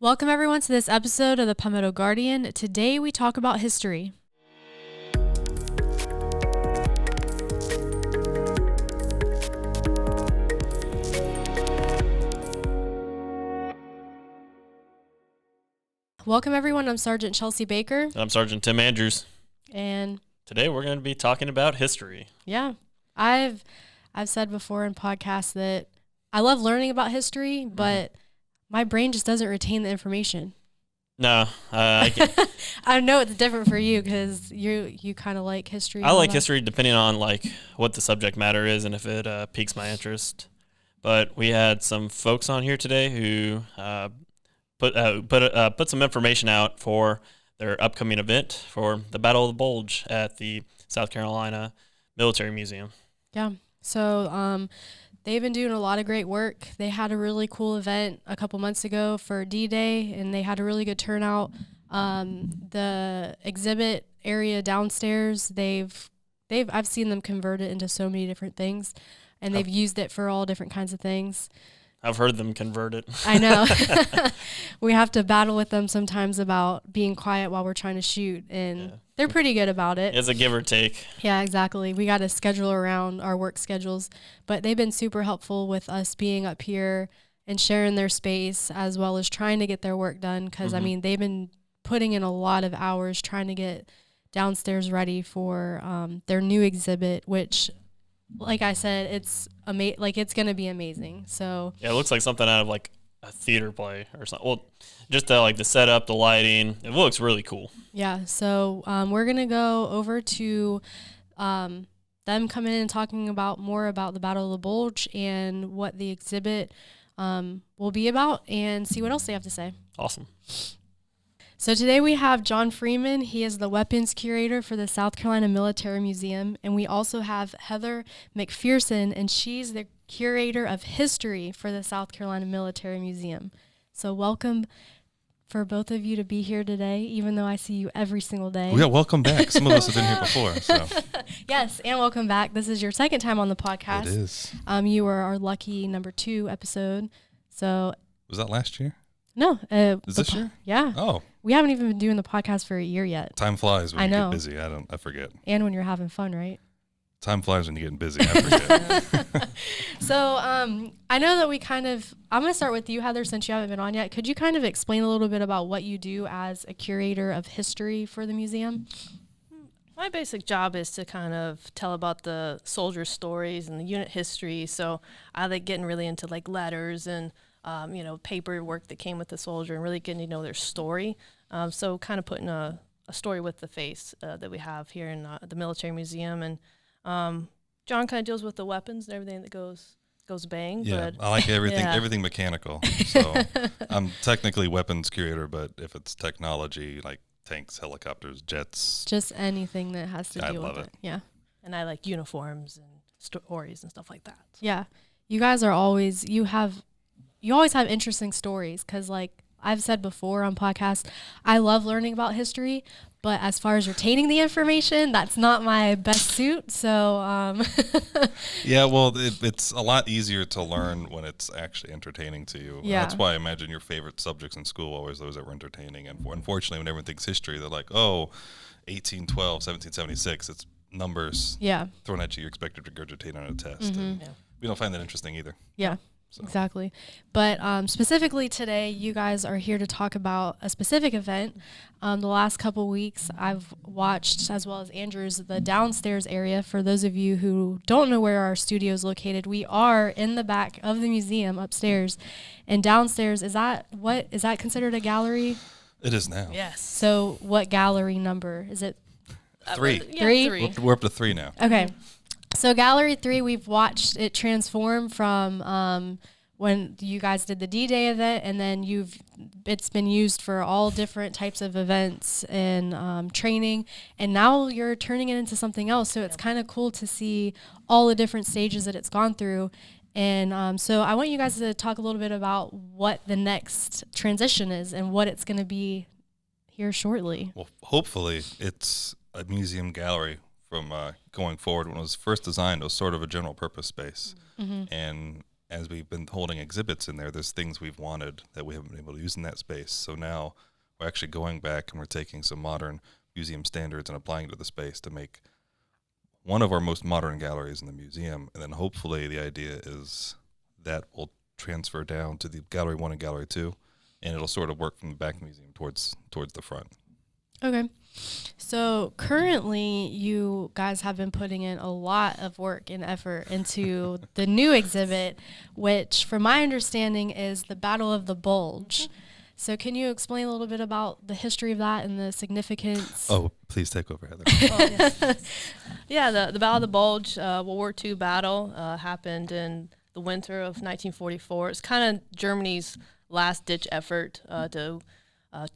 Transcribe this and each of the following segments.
Welcome everyone to this episode of the Palmetto Guardian. Today we talk about history. Welcome everyone, I'm Sergeant Chelsea Baker. I'm Sergeant Tim Andrews. And today we're going to be talking about history. Yeah, I've said before in podcasts that I love learning about history, but my brain just doesn't retain the information. No, I know it's different for you because you kind of like history. I like history depending on like what the subject matter is and if it piques my interest. But we had some folks on here today who put some information out for their upcoming event for the Battle of the Bulge at the South Carolina Military Museum. Yeah. So they've been doing a lot of great work. They had a really cool event a couple months ago for D-Day, and they had a really good turnout. The exhibit area downstairs, I've seen them convert it into so many different things, and they've used it for all different kinds of things. I've heard them convert it. I know. We have to battle with them sometimes about being quiet while we're trying to shoot, and they're pretty good about it. It's a give or take. Yeah, exactly. We got to schedule around our work schedules, but they've been super helpful with us being up here and sharing their space as well as trying to get their work done because, I mean, they've been putting in a lot of hours trying to get downstairs ready for their new exhibit, which, like I said, it's it's going to be amazing. So yeah, it looks like something out of like a theater play or something. Well, just the setup, the lighting, it looks really cool. Yeah, so we're going to go over to them coming in and talking more about the Battle of the Bulge and what the exhibit will be about and see what else they have to say. Awesome. So today we have John Freemen. He is the weapons curator for the South Carolina Military Museum. And we also have Heather McPherson, and she's the curator of history for the South Carolina Military Museum. So welcome for both of you to be here today, even though I see you every single day. Yeah, welcome back. Some of us have been here before. So. Yes, and welcome back. This is your second time on the podcast. It is. You were our lucky number 2 episode. So was that last year? No. Is this year? Yeah. Oh. We haven't even been doing the podcast for a year yet. Time flies when I you know. get busy. I forget. And when you're having fun, right? Time flies when you're getting busy. I forget. So I know that I'm going to start with you, Heather, since you haven't been on yet. Could you kind of explain a little bit about what you do as a curator of history for the museum? My basic job is to kind of tell about the soldier stories and the unit history. So I like getting really into like letters and paperwork that came with the soldier and really getting to know their story. So kind of putting a story with the face that we have here in the Military Museum. And John kind of deals with the weapons and everything that goes bang. Yeah, but I like everything mechanical. So I'm technically weapons curator, but if it's technology like tanks, helicopters, jets. Just anything that has to do with it. Yeah. And I like uniforms and stories and stuff like that. Yeah. You guys are always have interesting stories because, like I've said before on podcasts, I love learning about history, but as far as retaining the information, that's not my best suit. So, yeah, well, it's a lot easier to learn when it's actually entertaining to you. Yeah. That's why I imagine your favorite subjects in school are always those that were entertaining. And unfortunately, when everyone thinks history, they're like, oh, 1812, 1776, it's numbers thrown at you. You're expected to regurgitate on a test. And we don't find that interesting either. Yeah. So. Exactly. But specifically today, you guys are here to talk about a specific event. The last couple weeks, I've watched, as well as Andrew's, the downstairs area. For those of you who don't know where our studio is located, we are in the back of the museum upstairs. And downstairs, is that considered a gallery? It is now. Yes. So what gallery number? Is it? 3. 3? We're up to 3 now. Okay. So Gallery 3, we've watched it transform from when you guys did the D-Day event, and then it's been used for all different types of events and training, and now you're turning it into something else. So it's kind of cool to see all the different stages that it's gone through. And so I want you guys to talk a little bit about what the next transition is and what it's going to be here shortly. Well, hopefully it's a museum gallery. From going forward, when it was first designed, it was sort of a general purpose space. And as we've been holding exhibits in there, there's things we've wanted that we haven't been able to use in that space. So now we're actually going back and we're taking some modern museum standards and applying it to the space to make one of our most modern galleries in the museum. And then hopefully the idea is that will transfer down to the Gallery 1 and Gallery 2, and it'll sort of work from the back of the museum towards the front. Okay. So currently you guys have been putting in a lot of work and effort into the new exhibit, which from my understanding is the Battle of the Bulge. So can you explain a little bit about the history of that and the significance? Oh, please take over, Heather. Yeah, the Battle of the Bulge, World War II battle, happened in the winter of 1944. It's kind of Germany's last-ditch effort to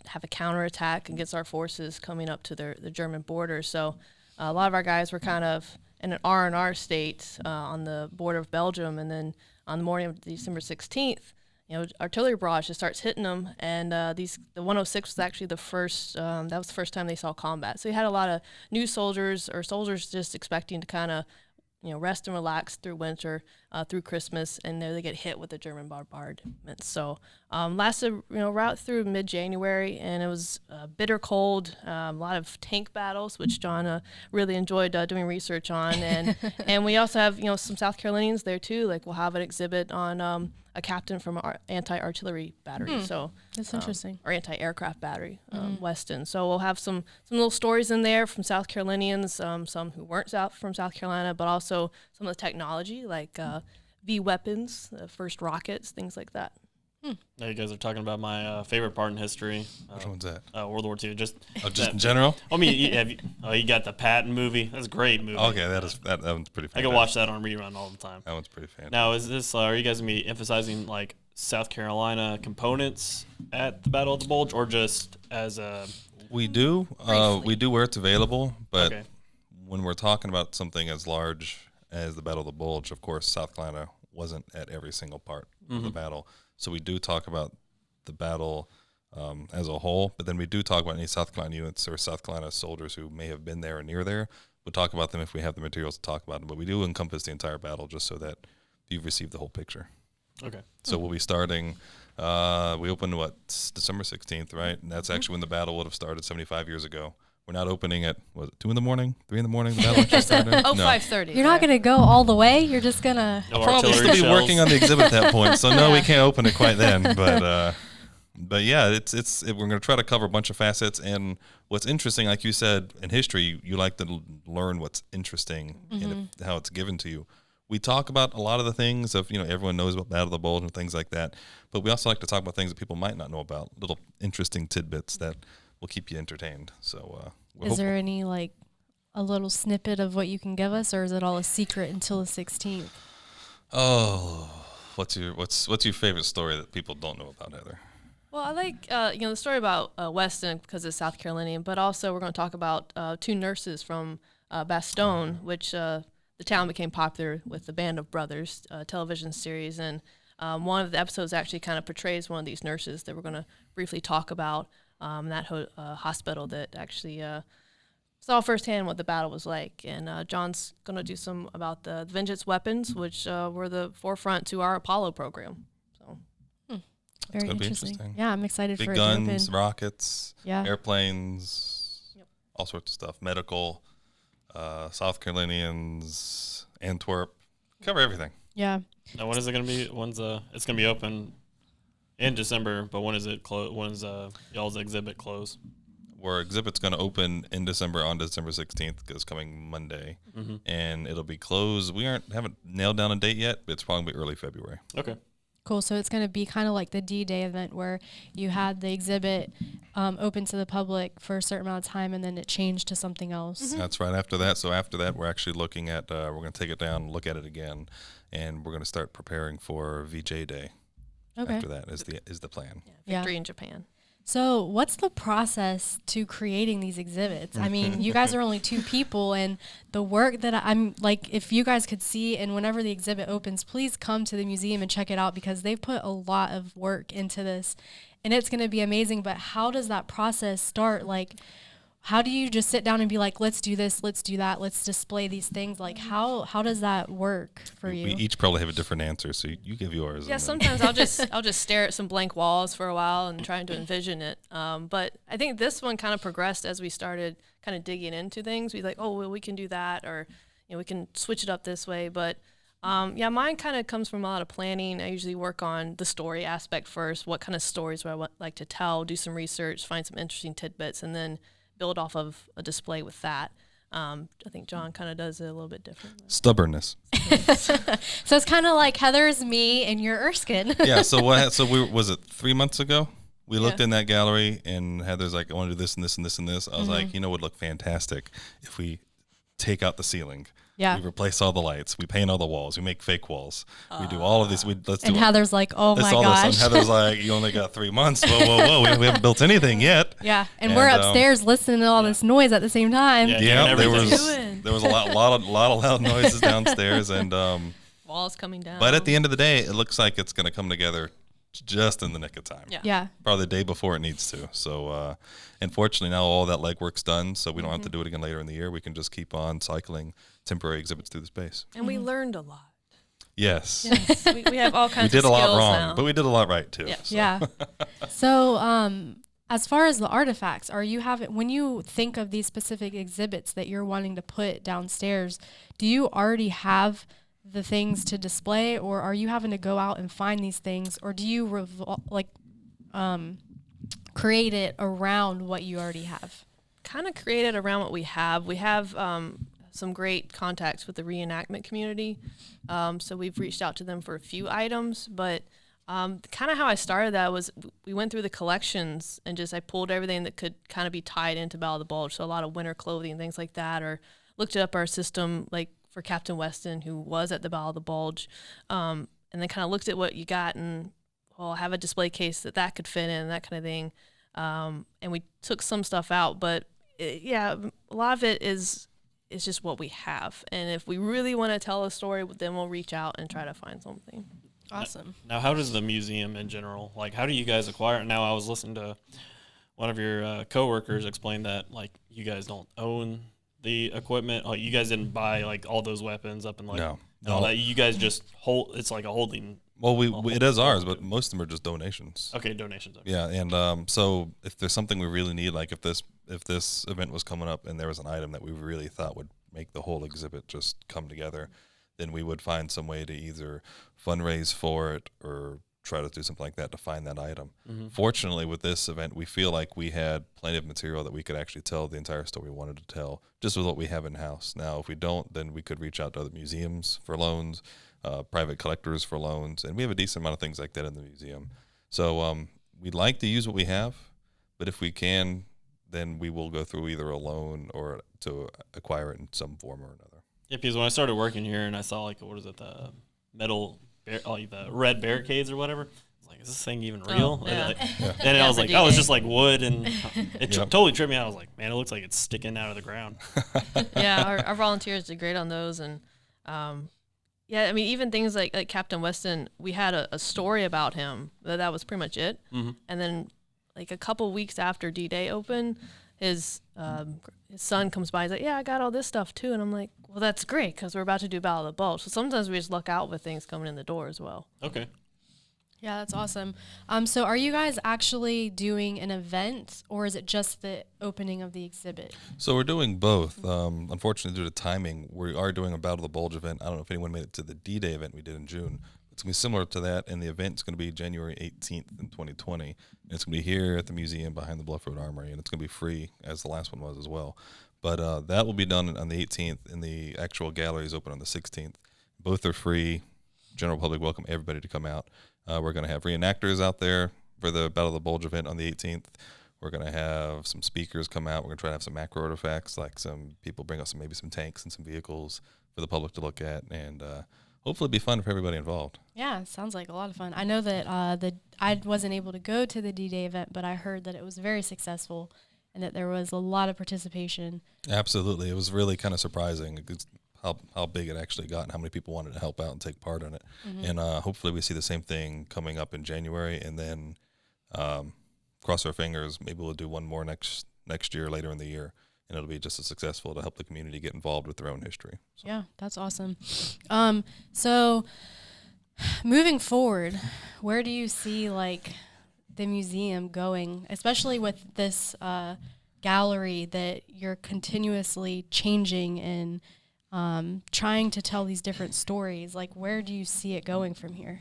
have a counterattack against our forces coming up to the German border. So a lot of our guys were kind of in an R&R state on the border of Belgium, and then on the morning of December 16th, artillery barrage just starts hitting them, and the 106 was actually the first. That was the first time they saw combat. So you had a lot of new soldiers or soldiers just expecting to kind of, rest and relax through winter, through Christmas, and they get hit with the German bombardment. So lasted, right through mid-January, and it was bitter cold. A lot of tank battles, which John really enjoyed doing research on, and we also have some South Carolinians there too. Like we'll have an exhibit on a captain from our anti-artillery battery. So that's interesting. Or anti-aircraft battery, Weston. So we'll have some little stories in there from South Carolinians, some who weren't from South Carolina, but also some of the technology like V weapons, first rockets, things like that. Now you guys are talking about my favorite part in history. Which one's that? World War II. Just in general? I mean, you got the Patton movie. That's a great movie. Okay, that one's pretty fantastic. I can watch that on rerun all the time. That one's pretty fantastic. Now, is this, are you guys going to be emphasizing, like, South Carolina components at the Battle of the Bulge, or just as a... We do. We do where it's available, but Okay. when we're talking about something as large as the Battle of the Bulge, of course, South Carolina wasn't at every single part of the battle. So we do talk about the battle as a whole, but then we do talk about any South Carolina units or South Carolina soldiers who may have been there or near there. We'll talk about them if we have the materials to talk about them, but we do encompass the entire battle just so that you've received the whole picture. Okay. So we'll be starting, we opened, December 16th, right? And that's actually when the battle would have started 75 years ago. We're not opening at, 2 in the morning, 3 in the morning? The battle actually started? No. 5:30. You're not going to go all the way? You're just going to... No Probably artillery still be shells. working on the exhibit at that point, so no, we can't open it quite then. But yeah, we're going to try to cover a bunch of facets. And what's interesting, like you said, in history, you like to learn what's interesting and how it's given to you. We talk about a lot of the things of, everyone knows about Battle of the Bulge and things like that, but we also like to talk about things that people might not know about, little interesting tidbits that will keep you entertained. So Is there any, like, a little snippet of what you can give us, or is it all a secret until the 16th? Oh, what's your favorite story that people don't know about, Heather? Well, I like the story about Weston because it's South Carolinian, but also we're going to talk about 2 nurses from Bastogne, which the town became popular with the Band of Brothers television series, and one of the episodes actually kind of portrays one of these nurses that we're going to briefly talk about. That hospital that actually saw firsthand what the battle was like. And John's going to do some about the Vengeance weapons, which were the forefront to our Apollo program. So Very gonna be interesting. interesting. Yeah, I'm excited Big for guns, it to open. rockets, Yeah. airplanes, all sorts of stuff. Medical, South Carolinians, Antwerp, cover everything. Yeah. Now, when is it going to be? It's going to be open in December, but when is it close? When is y'all's exhibit close? Our exhibit's going to open in December on December 16th, because coming Monday, and it'll be closed. We haven't nailed down a date yet, but it's probably early February. Okay. Cool. So it's going to be kind of like the D-Day event where you had the exhibit open to the public for a certain amount of time, and then it changed to something else. That's right after that. So after that, we're actually looking at, we're going to take it down, look at it again, and we're going to start preparing for VJ Day. Okay. After that is the plan. Yeah. Victory in Japan. So what's the process to creating these exhibits? I mean, you guys are only 2 people, and the work that I'm like, if you guys could see, and whenever the exhibit opens, please come to the museum and check it out, because they've put a lot of work into this, and it's going to be amazing. But how does that process start? Like, how do you just sit down and be like, let's do this, let's do that, let's display these things? Like, how does that work for you? We each probably have a different answer, so you give yours. Yeah, sometimes I'll just stare at some blank walls for a while and trying to envision it. But I think this one kind of progressed as we started kind of digging into things. We like, oh, well, we can do that, or we can switch it up this way. But mine kind of comes from a lot of planning. I usually work on the story aspect first. What kind of stories would I like to tell? Do some research, find some interesting tidbits, and then build off of a display with that. I think John kind of does it a little bit different. Stubbornness. So it's kind of like Heather's me and you're Erskine. Yeah. So was it 3 months ago? We looked in that gallery and Heather's like, I want to do this and this and this and this. I was like, it would look fantastic if we take out the ceiling. Yeah. We replace all the lights. We paint all the walls. We make fake walls. We do all of these. And Heather's like, oh my gosh. And Heather's like, you only got 3 months. Whoa. We haven't built anything yet. Yeah. And we're upstairs listening to all this noise at the same time. Yeah. There was a lot of loud noises downstairs and walls coming down. But at the end of the day, it looks like it's going to come together just in the nick of time. Yeah. Probably the day before it needs to. So, unfortunately, now all that legwork's done, so we don't have to do it again later in the year. We can just keep on cycling temporary exhibits through the space. And we learned a lot. Yes. We have all kinds of skills. We did a lot wrong, now. but we did a lot right, too. Yeah. So. Yeah. So, as far as the artifacts, when you think of these specific exhibits that you're wanting to put downstairs, do you already have the things to display, or are you having to go out and find these things, or do you create it around what you already have? Kind of create it around what we have. We have some great contacts with the reenactment community, so we've reached out to them for a few items, but kind of how I started that was we went through the collections and I pulled everything that could kind of be tied into Battle of the Bulge, so a lot of winter clothing and things like that, or looked up our system like for Captain Weston, who was at the Battle of the Bulge, and then kind of looked at what you got and, have a display case that could fit in, that kind of thing. And we took some stuff out, but a lot of it is just what we have. And if we really want to tell a story, then we'll reach out and try to find something. Awesome. Now, how does the museum in general, how do you guys acquire it? Now, I was listening to one of your coworkers explain that, you guys don't own the equipment. You guys didn't buy all those weapons up and no. all that. You guys just hold. It's like a holding. Well, it is ours, but most of them are just donations. Okay, donations. Okay. Yeah, and so if there's something we really need, like if this event was coming up and there was an item that we really thought would make the whole exhibit just come together, then we would find some way to either fundraise for it or try to do something like that to find that item. Mm-hmm. Fortunately, with this event, we feel like we had plenty of material that we could actually tell the entire story we wanted to tell, just with what we have in-house. Now, if we don't, then we could reach out to other museums for loans, private collectors for loans, and we have a decent amount of things like that in the museum. So we'd like to use what we have, but if we can, then we will go through either a loan or to acquire it in some form or another. Yeah, because when I started working here and I saw, the metal... the red barricades or whatever. I was like, is this thing even real? Oh, yeah. And I was like, it's just wood. And it totally tripped me out. I was like, man, it looks like it's sticking out of the ground. Yeah, our volunteers did great on those. And, even things like Captain Weston, we had a story about him. That was pretty much it. Mm-hmm. And then, a couple weeks after D-Day opened, his son comes by. He's like, yeah, I got all this stuff too. And I'm like, well, that's great because we're about to do Battle of the Bulge. So sometimes we just luck out with things coming in the door as well. Okay. Yeah, that's awesome. So are you guys actually doing an event or is it just the opening of the exhibit? So we're doing both. Unfortunately, due to timing, we are doing a Battle of the Bulge event. I don't know if anyone made it to the D-Day event we did in June. It's going to be similar to that, and the event's going to be January 18th in 2020. And it's going to be here at the museum behind the Bluff Road Armory, and it's going to be free, as the last one was as well. But that will be done on the 18th, and the actual gallery is open on the 16th. Both are free. General public welcome everybody to come out. We're going to have reenactors out there for the Battle of the Bulge event on the 18th. We're going to have some speakers come out. We're going to try to have some macro artifacts, like some people bring us maybe some tanks and some vehicles for the public to look at, and hopefully it'll be fun for everybody involved. Yeah, sounds like a lot of fun. I know that I wasn't able to go to the D-Day event, but I heard that it was very successful and that there was a lot of participation. Absolutely. It was really kind of surprising how big it actually got and how many people wanted to help out and take part in it. Mm-hmm. And hopefully we see the same thing coming up in January, and then cross our fingers, maybe we'll do one more next next year, later in the year, and it'll be just as successful to help the community get involved with their own history. So. Yeah, that's awesome. So moving forward, where do you see like the museum going, especially with this gallery that you're continuously changing and trying to tell these different stories? Like, where do you see it going from here?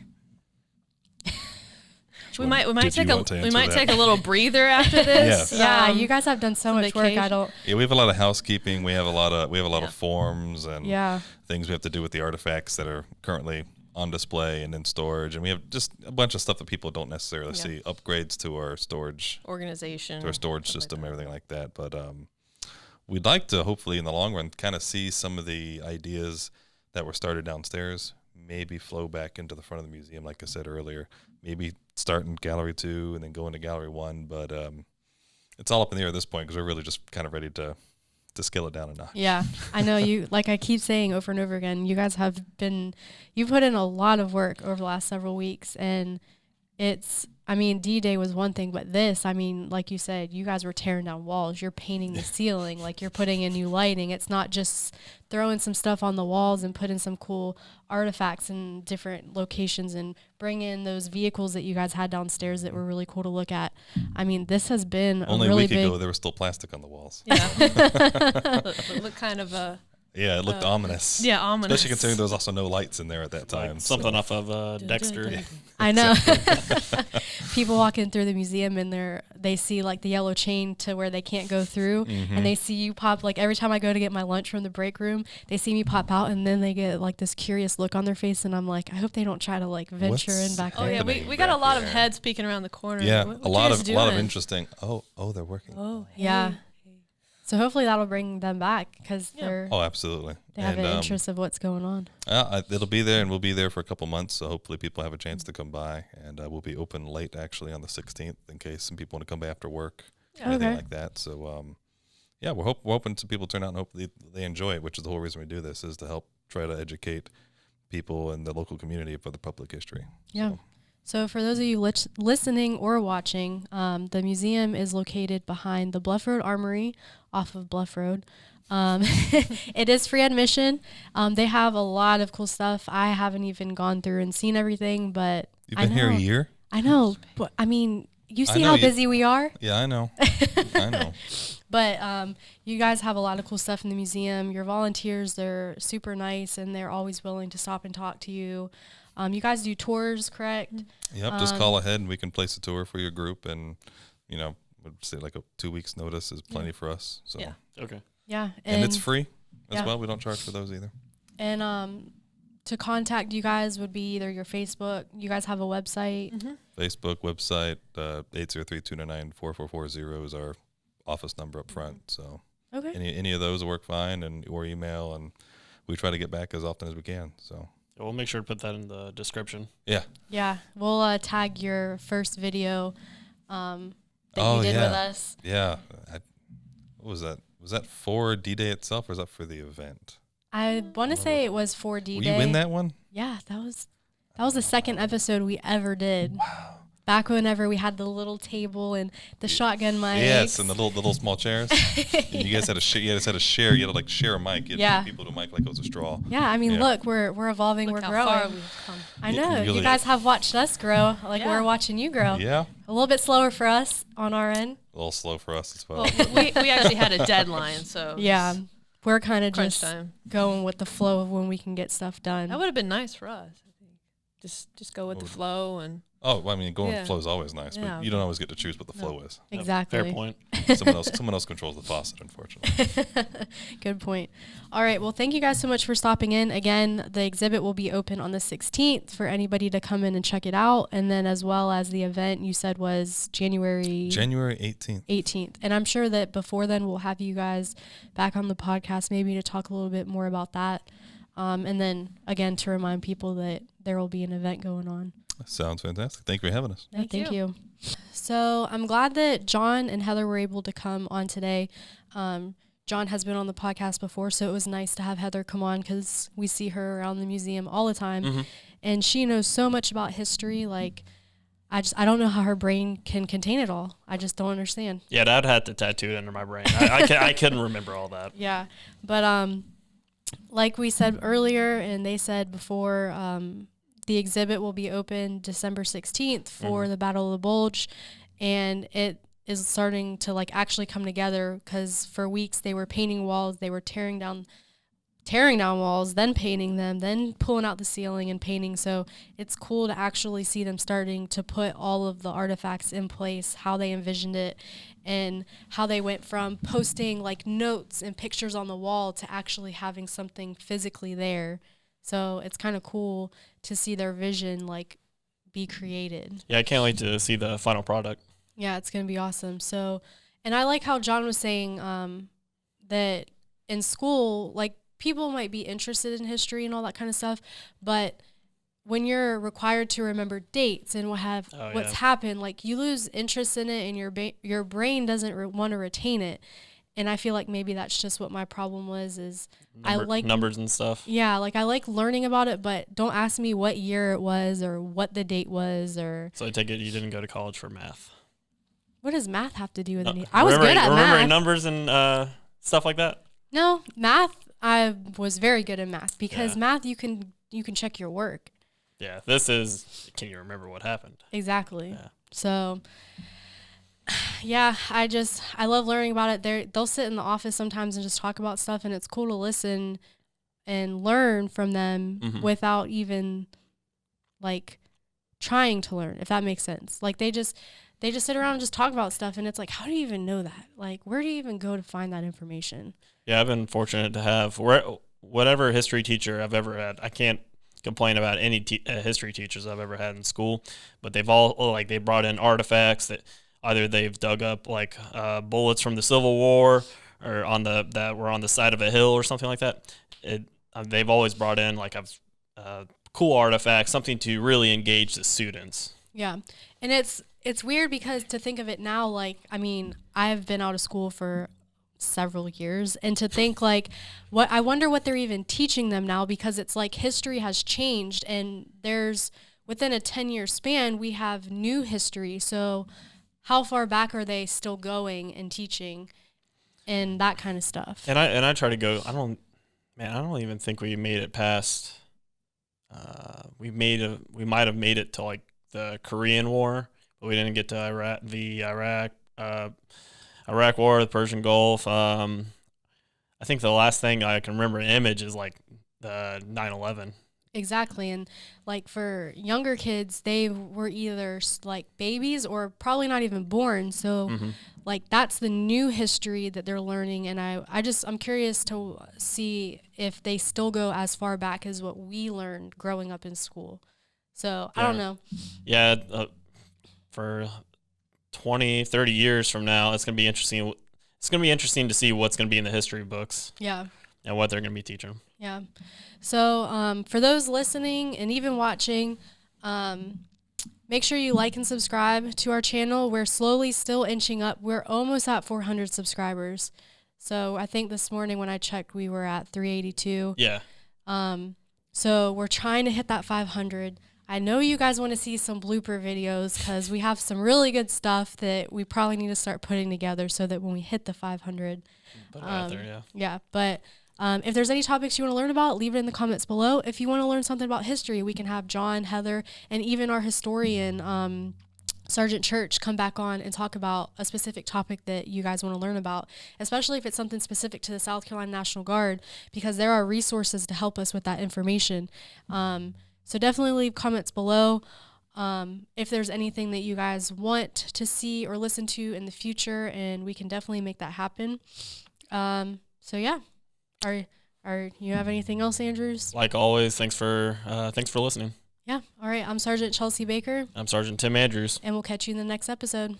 We might take a little breather after this. Yes. Yeah, you guys have done so much vacation. work. Yeah, we have a lot of housekeeping. We have a lot of forms and things we have to do with the artifacts that are currently on display and in storage, and we have just a bunch of stuff that people don't necessarily see. Upgrades to our storage organization, to our storage system, everything like that. But we'd like to hopefully in the long run kind of see some of the ideas that were started downstairs maybe flow back into the front of the museum, like I said earlier. Maybe start in Gallery 2 and then go into Gallery 1. But it's all up in the air at this point because we're really just kind of ready to scale it down a notch. Yeah, I know you, like I keep saying over and over again, you guys you put in a lot of work over the last several weeks. And D-Day was one thing, but this, like you said, you guys were tearing down walls. You're painting the ceiling, like you're putting in new lighting. It's not just throwing some stuff on the walls and putting some cool artifacts in different locations and bring in those vehicles that you guys had downstairs that were really cool to look at. This has been only a really week ago there was still plastic on the walls. Yeah, look kind of yeah, it looked ominous. Yeah, ominous. Especially considering there was also no lights in there at that time. Like something off of Dexter. I know. People walking through the museum and they see like the yellow chain to where they can't go through, and they see you pop. Like every time I go to get my lunch from the break room, they see me pop out, and then they get like this curious look on their face, and I'm like, I hope they don't try to like venture in back there. Oh yeah, we got a lot of heads peeking around the corner. Yeah, what a lot of interesting. Oh, they're working. Oh, hey. Yeah. So hopefully that'll bring them back because absolutely. They have an interest of what's going on. It'll be there, and we'll be there for a couple months. So hopefully people have a chance to come by, and we'll be open late actually on the 16th in case some people want to come by after work, anything like that. So we're hoping some people turn out and hopefully they enjoy it, which is the whole reason we do this, is to help try to educate people in the local community for the public history. Yeah. So for those of you listening or watching, the museum is located behind the Bluff Road Armory off of Bluff Road. It is free admission. They have a lot of cool stuff. I haven't even gone through and seen everything, but you've been here a year? I know. But you see how busy we are? Yeah, I know. I know. But you guys have a lot of cool stuff in the museum. Your volunteers, they're super nice, and they're always willing to stop and talk to you. You guys do tours, correct? Yep, just call ahead and we can place a tour for your group, and would say like a 2 weeks notice is plenty for us. So Okay. Yeah, and it's free as well. We don't charge for those either. And to contact you guys would be either your Facebook. You guys have a website. Facebook website 803-299-4440 is our office number up front. So any of those work fine, or email, and we try to get back as often as we can. So. We'll make sure to put that in the description. Yeah. Yeah. We'll tag your first video that you did with us. Yeah. What was that? Was that for D-Day itself, or was that for the event? I want to say it was for D-Day. Will you win that one? Yeah. That was the second episode we ever did. Wow. Back whenever we had the little table and the shotgun mics. Yes, and the little small chairs. And you guys had to share. You had to share a mic. You had people to mic like it was a straw. Yeah, look, we're evolving, we're growing. Far we've come. I know. You guys have watched us grow, we're watching you grow. Yeah. A little bit slower for us on our end. A little slow for us as well. We actually had a deadline, so yeah, we're kind of just going with the flow of when we can get stuff done. That would have been nice for us. I think just go with the flow and. Oh, well, going with the flow is always nice, but you don't always get to choose what the flow is. Exactly. Fair point. Someone else controls the faucet, unfortunately. Good point. All right. Well, thank you guys so much for stopping in. Again, the exhibit will be open on the 16th for anybody to come in and check it out. And then as well as the event you said was January 18th. And I'm sure that before then we'll have you guys back on the podcast maybe to talk a little bit more about that. And then, again, to remind people that there will be an event going on. Sounds fantastic. Thank you for having us. Thank you. So I'm glad that John and Heather were able to come on today. John has been on the podcast before, so it was nice to have Heather come on because we see her around the museum all the time. And she knows so much about history. I don't know how her brain can contain it all. I just don't understand. Yeah, I'd have to tattoo it under my brain. I couldn't remember all that. Yeah, but like we said earlier, and they said before, the exhibit will be open December 16th for the Battle of the Bulge, and it is starting to like actually come together, because for weeks they were painting walls, they were tearing down walls, then painting them, then pulling out the ceiling and painting. So it's cool to actually see them starting to put all of the artifacts in place, how they envisioned it, and how they went from posting like notes and pictures on the wall to actually having something physically there. So it's kind of cool to see their vision like be created. Yeah, I can't wait to see the final product. Yeah, it's going to be awesome. So, and I like how John was saying that in school, like, people might be interested in history and all that kind of stuff, but when you're required to remember dates and what's happened, like, you lose interest in it, and your brain doesn't want to retain it. And I feel like maybe that's just what my problem was. I like numbers and stuff. Yeah, like, I like learning about it, but don't ask me what year it was or what the date was. Or so I take it you didn't go to college for math. What does math have to do with anything? I was good at math. Remembering numbers and stuff like that? No, math. I was very good at math, because math you can check your work. Yeah, this is, can you remember what happened? Exactly. Yeah. So, yeah, I love learning about it. They'll sit in the office sometimes and just talk about stuff, and it's cool to listen and learn from them without even like trying to learn, if that makes sense. Like, they just sit around and just talk about stuff, and it's like, how do you even know that? Like, where do you even go to find that information? Yeah, I've been fortunate to have whatever history teacher I've ever had. I can't complain about any history teachers I've ever had in school, but they've all, like, they brought in artifacts that either they've dug up, like, bullets from the Civil War, or that were on the side of a hill or something like that. They've always brought in, like, cool artifacts, something to really engage the students. Yeah, and it's weird, because to think of it now, like, I mean, I've been out of school for several years, and to think, like, I wonder what they're even teaching them now, because it's like history has changed, and within a 10-year span, we have new history. So how far back are they still going and teaching and that kind of stuff? And I try to go, I don't even think we made it past, we might have made it to, like, the Korean War, but we didn't get to Iraq War, the Persian Gulf. I think the last thing I can remember in image is, like, the 9/11. Exactly. And, like, for younger kids, they were either like babies or probably not even born. So like, that's the new history that they're learning. And I'm curious to see if they still go as far back as what we learned growing up in school. So I don't know. Yeah. For 20, 30 years from now, it's going to be interesting. It's going to be interesting to see what's going to be in the history books. Yeah. And what they're going to be teaching. Yeah. So for those listening and even watching, make sure you like and subscribe to our channel. We're slowly still inching up. We're almost at 400 subscribers. So I think this morning when I checked, we were at 382. Yeah. So we're trying to hit that 500. I know you guys want to see some blooper videos, because we have some really good stuff that we probably need to start putting together so that when we hit the 500, put it out there, yeah. Yeah, but if there's any topics you want to learn about, leave it in the comments below. If you want to learn something about history, we can have John, Heather, and even our historian, Sergeant Church, come back on and talk about a specific topic that you guys want to learn about, especially if it's something specific to the South Carolina National Guard, because there are resources to help us with that information. So definitely leave comments below if there's anything that you guys want to see or listen to in the future, and we can definitely make that happen. So yeah, are you have anything else, Andrews? Like always, thanks for listening. Yeah. All right. I'm Sergeant Chelsea Baker. I'm Sergeant Tim Andrews. And we'll catch you in the next episode.